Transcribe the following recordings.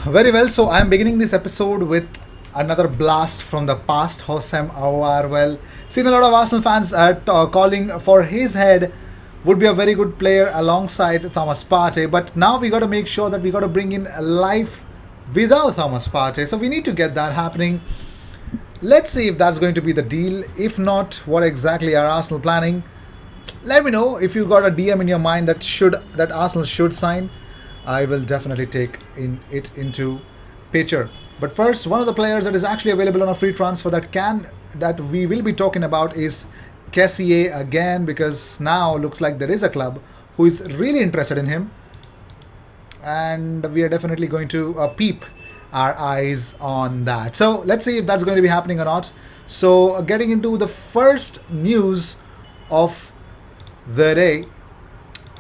Very well, so I'm beginning this episode with another blast from the past. Hosam Awar. Well, seen a lot of Arsenal fans calling for his head. Would be a very good player alongside Thomas Partey, but now we got to make sure that we got to bring in a life without Thomas Partey. So we need to get that happening. Let's see if that's going to be the deal. If not, what exactly are Arsenal planning? Let me know if you got a DM in your mind that Arsenal should sign. I will definitely take it into picture. But first, one of the players that is actually available on a free transfer that we will be talking about is Kessié again, because now looks like there is a club who is really interested in him, and we are definitely going to peep our eyes on that. So let's see if that's going to be happening or not. So getting into the first news of the day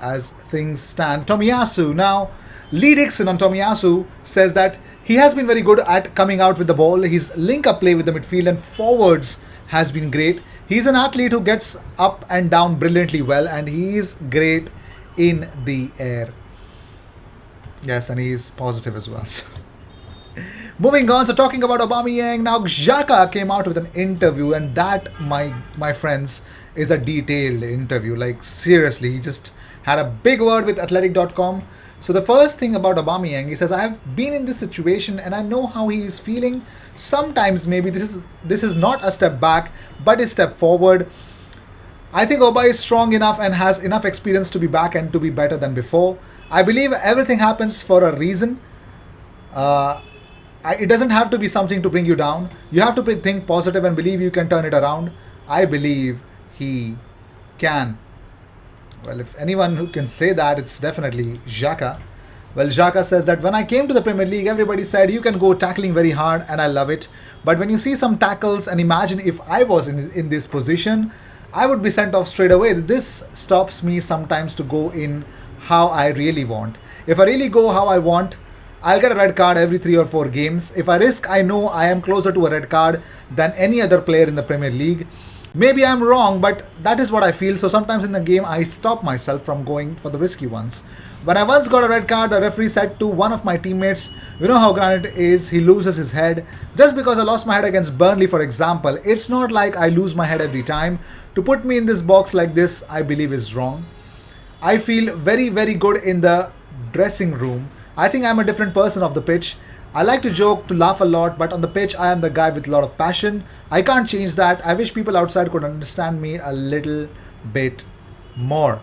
as things stand. Tomiyasu. Now, Lee Dixon on Tomiyasu says that he has been very good at coming out with the ball. His link up play with the midfield and forwards has been great. He's an athlete who gets up and down brilliantly well, and he's great in the air. Yes, and he's positive as well. Moving on, so talking about Aubameyang, now Xhaka came out with an interview, and that, my friends, is a detailed interview. Like seriously, he just had a big word with Athletic.com. So the first thing about Aubameyang, he says, "I have been in this situation and I know how he is feeling. Sometimes maybe this is not a step back, but a step forward. I think Oba is strong enough and has enough experience to be back and to be better than before. I believe everything happens for a reason. Uh, it doesn't have to be something to bring you down. You have to think positive and believe you can turn it around. I believe he can." Well, if anyone who can say that, it's definitely Xhaka. Well, Xhaka says that when I came to the Premier League, everybody said you can go tackling very hard, and I love it. But when you see some tackles, and imagine if I was in this position, I would be sent off straight away. This stops me sometimes to go in how I really want. If I really go how I want, I'll get a red card every 3 or 4 games. If I risk, I know I am closer to a red card than any other player in the Premier League. Maybe I'm wrong, but that is what I feel. So sometimes in the game, I stop myself from going for the risky ones. When I once got a red card, the referee said to one of my teammates, "You know how Granit is, he loses his head." Just because I lost my head against Burnley, for example, it's not like I lose my head every time. To put me in this box like this, I believe is wrong. I feel very, very good in the dressing room. I think I'm a different person off the pitch. I like to joke, to laugh a lot, but on the pitch, I am the guy with a lot of passion. I can't change that. I wish people outside could understand me a little bit more.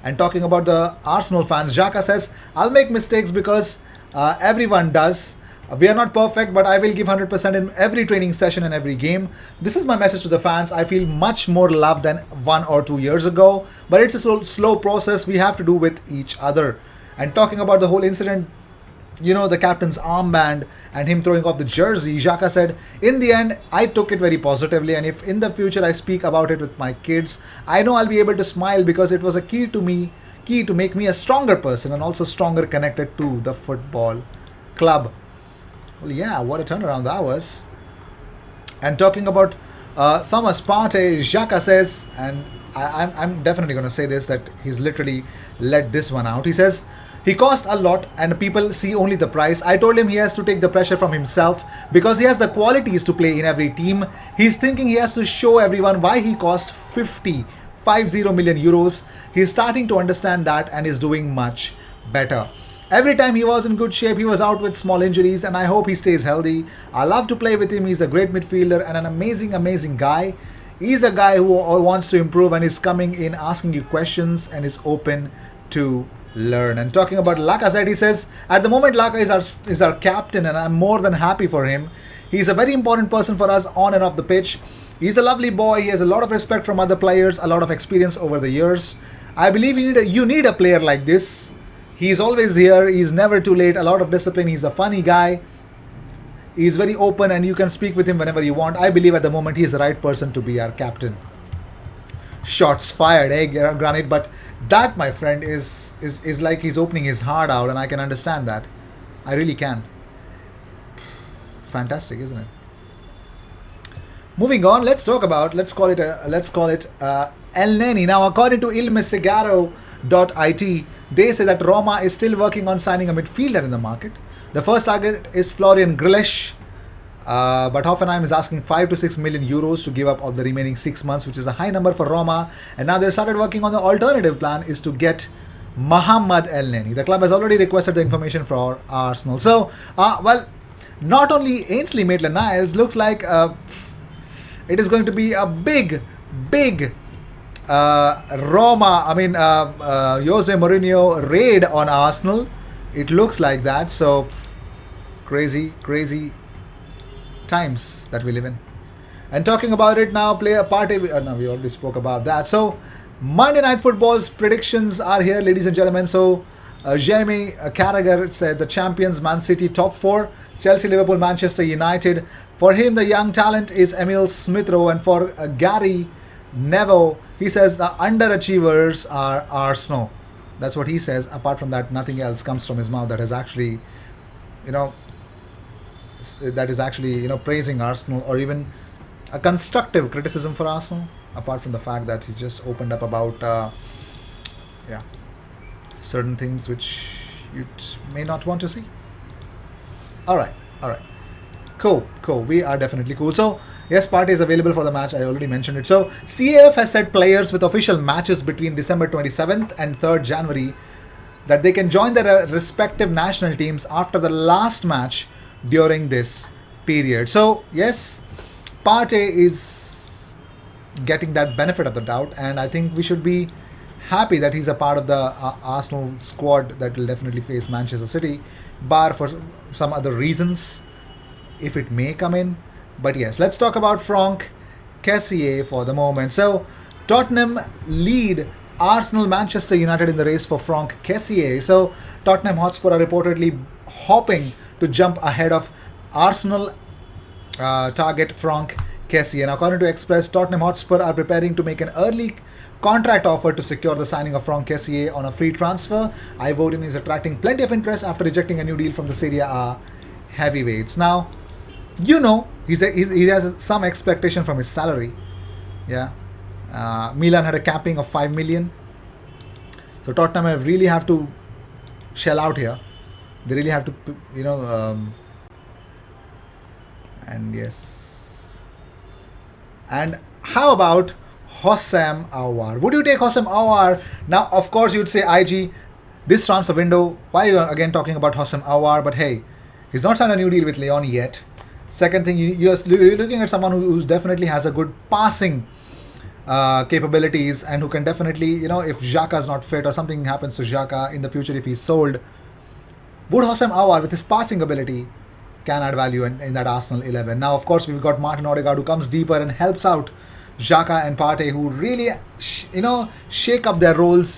And talking about the Arsenal fans, Xhaka says, "I'll make mistakes because everyone does. We are not perfect, but I will give 100% in every training session and every game. This is my message to the fans. I feel much more loved than 1 or 2 years ago, but it's a slow process we have to do with each other." And talking about the whole incident, the captain's armband and him throwing off the jersey, Xhaka said, "In the end, I took it very positively, and if in the future I speak about it with my kids, I know I'll be able to smile because it was a key to make me a stronger person and also stronger connected to the football club." Well, yeah, what a turnaround that was. And talking about Thomas Partey, Xhaka says, and I'm definitely going to say this, that he's literally let this one out. He says, "He cost a lot and people see only the price. I told him he has to take the pressure from himself because he has the qualities to play in every team. He's thinking he has to show everyone why he cost 50 million euros. He's starting to understand that and is doing much better. Every time he was in good shape, he was out with small injuries, and I hope he stays healthy. I love to play with him. He's a great midfielder and an amazing, amazing guy. He's a guy who wants to improve and is coming in asking you questions and is open to learn." And talking about Lacazette, he says, "At the moment, Laka is our captain, and I'm more than happy for him. He's a very important person for us on and off the pitch. He's a lovely boy. He has a lot of respect from other players, a lot of experience over the years. I believe you need a player like this. He's always here. He's never too late. A lot of discipline. He's a funny guy. He's very open, and you can speak with him whenever you want. I believe at the moment he's the right person to be our captain." Shots fired, Granit? But that, my friend, is like he's opening his heart out, and I can understand that. I really can. Fantastic, isn't it? Moving on, let's call it El Neni. Now, according to ilmesegaro.it, They say that Roma is still working on signing a midfielder in the market. The first target is Florian Grillitsch, but Hoffenheim is asking 5 to 6 million euros to give up of the remaining 6 months, which is a high number for Roma. And now they started working on the alternative plan is to get Mohamed Elneny. The club has already requested the information for Arsenal. So, not only Ainsley Maitland-Niles, looks like it is going to be a big Jose Mourinho raid on Arsenal. It looks like that. So, crazy times that we live in. And talking about it now, player party. No, we already spoke about that. So, Monday Night Football's predictions are here, ladies and gentlemen. So, Jamie Carragher said the champions Man City top 4, Chelsea, Liverpool, Manchester United. For him, the young talent is Emil Smith-Rowe, and for Gary Neville, he says the underachievers are Arsenal. That's what he says. Apart from that, nothing else comes from his mouth that is actually, praising Arsenal or even a constructive criticism for Arsenal. Apart from the fact that he just opened up about, certain things which you may not want to see. All right. Cool. We are definitely cool. So, yes, Partey is available for the match. I already mentioned it. So, CAF has said players with official matches between December 27th and 3rd January that they can join their respective national teams after the last match during this period. So, yes, Partey is getting that benefit of the doubt, and I think we should be happy that he's a part of the Arsenal squad that will definitely face Manchester City, bar for some other reasons, if it may come in. But yes, let's talk about Franck Kessié for the moment. So, Tottenham lead Arsenal, Manchester United in the race for Franck Kessié. So, Tottenham Hotspur are reportedly hoping to jump ahead of Arsenal target Franck Kessié. And according to Express, Tottenham Hotspur are preparing to make an early contract offer to secure the signing of Franck Kessié on a free transfer. Ivorian is attracting plenty of interest after rejecting a new deal from the Serie A heavyweights. Now, he has some expectation from his salary. Milan had a capping of 5 million. So Tottenham really have to shell out here. They really have to, and yes. And how about Houssem Aouar? Would you take Houssem Aouar? Now, of course, you'd say, IG, this transfer window, why are you again talking about Houssem Aouar? But hey, he's not signed a new deal with Lyon yet. Second thing, you're looking at someone who definitely has a good passing capabilities and who can definitely, if Xhaka is not fit or something happens to Xhaka in the future if he's sold, would Houssem Aouar with his passing ability can add value in that Arsenal 11. Now, of course, we've got Martin Odegaard who comes deeper and helps out Xhaka and Partey, who really, shake up their roles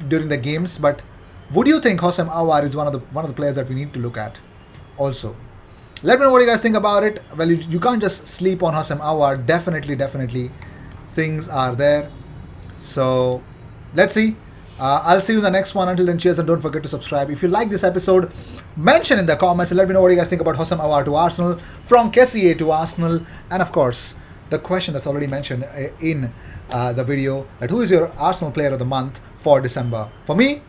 during the games. But would you think Houssem Aouar is one of the players that we need to look at also? Let me know what you guys think about it. Well, you can't just sleep on Houssem Aouar. Definitely, things are there. So, let's see. I'll see you in the next one. Until then, cheers, and don't forget to subscribe. If you like this episode, mention in the comments and let me know what you guys think about Houssem Aouar to Arsenal, Franck Kessié to Arsenal, and of course, the question that's already mentioned in the video, that who is your Arsenal player of the month for December? For me,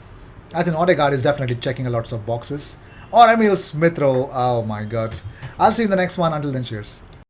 I think Odegaard is definitely checking a lots of boxes. Or Emil Smith-Rowe. Oh my god. I'll see you in the next one. Until then, cheers.